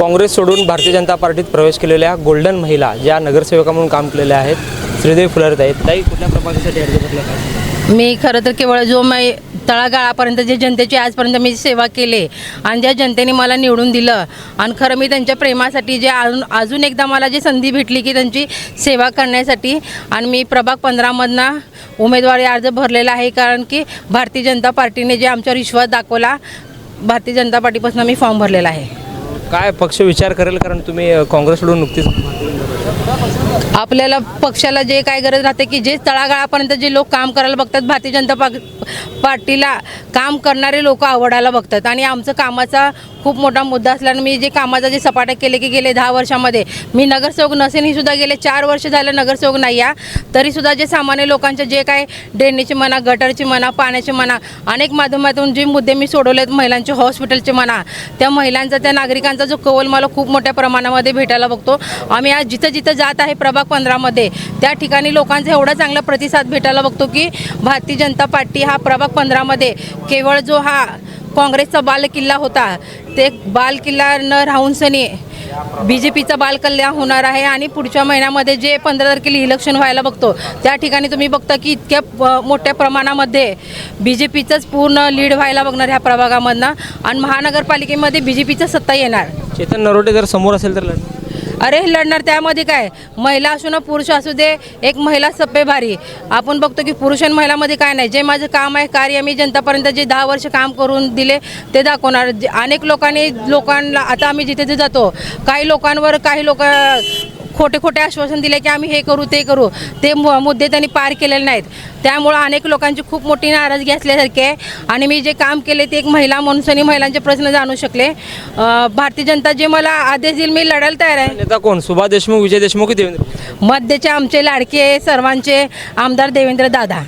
काँग्रेस सोडून भारतीय जनता पार्टीत प्रवेश केलेल्या गोल्डन महिला ज्या नगरसेवका म्हणून काम केलेल्या आहेत श्रीदेवी फुलरत आहेत, ताई कुठल्या प्रभागासाठी अर्ज भरला काय? मी खरं तर केवळ जो मी तळागाळापर्यंत जे जनतेची आजपर्यंत मी सेवा केली आणि ज्या जनतेने मला निवडून दिलं आणि खरं मी त्यांच्या प्रेमासाठी जे अजून एकदा मला जी संधी भेटली की त्यांची सेवा करण्यासाठी आणि मी प्रभाग 15मधनं उमेदवारी अर्ज भरलेला आहे. कारण की भारतीय जनता पार्टीने जे आमच्यावर विश्वास दाखवला, भारतीय जनता पार्टीपासून मी फॉर्म भरलेला आहे. काय पक्ष विचार करेल, कारण तुम्ही काँग्रेस सोडून नुकतीच आपल्याला पक्षाला जे काय गरज राहते की जे तळागाळापर्यंत जे लोक काम करायला बघतात, भारतीय जनता पार्टीला काम करणारे लोक आवडायला बघतात आणि आमचं कामाचा खूप मोठा मुद्दा असल्यानं मी जे कामाचा जे सपाटे केले की गेले 10 वर्षामध्ये मी नगरसेवक नसेन ही सुद्धा गेले 4 वर्ष झालं नगरसेवक नाही या, तरीसुद्धा जे सामान्य लोकांचे जे काय ड्रेनेजची म्हणा, गटरची म्हणा, पाण्याची म्हणा, अनेक माध्यमातून जे मुद्दे मी सोडवलेत, महिलांचे हॉस्पिटलचे म्हणा, त्या महिलांचा त्या नागरिकांचा जो कौल मला खूप मोठ्या प्रमाणामध्ये भेटायला बघतो. आम्ही आज जिथं जिथं जात आहे प्रभाग 15मध्ये त्या ठिकाणी लोकांचा एवढा चांगला प्रतिसाद भेटायला बघतो की भारतीय जनता पार्टी हा प्रभाग 15मध्ये केवळ जो हा काँग्रेसचा बालकिल्ला होता ते बालकिल्ला न राहून सनी BJPचा बालकिल्ला होणार आहे. आणि पुढच्या महिन्यामध्ये जे 15 तारखेला इलेक्शन व्हायला बघतो त्या ठिकाणी तुम्ही बघता की इतक्या मोठ्या प्रमाणामध्ये BJPचंच पूर्ण लीड व्हायला बघणार ह्या प्रभागामधनं आणि महानगरपालिकेमध्ये BJPचं सत्ता येणार. चेतन नरोटे जर समोर असेल तर अरे लढणार, त्यामध्ये काय महिला असू ना पुरुष असू दे, एक महिला सप्पे भारी. आपण बघतो की पुरुष आणि महिलामध्ये काय नाही, जे माझं काम आहे कार्य मी जनतापर्यंत जे 10 वर्ष काम करून दिले ते दाखवणार. अनेक लोकांना आता आम्ही जिथे ते जातो काही लोकांवर काही लोक खोटे आश्वासन दिले की आम्ही हे करू ते करू, ते मुद्दे त्यांनी पार केलेले नाहीत. त्यामुळं अनेक लोकांची खूप मोठी नाराजगी असल्यासारखी आहे आणि मी जे काम केले ते एक महिला म्हणून महिलांचे प्रश्न जाणू शकले. भारतीय जनता जे मला आदेश देईल मी लढायला तयार आहे. नेता कोण? सुभाष देशमुख, विजय देशमुख की देवेंद्र? मध्यचे आमचे लाडके सर्वांचे आमदार देवेंद्र दादा.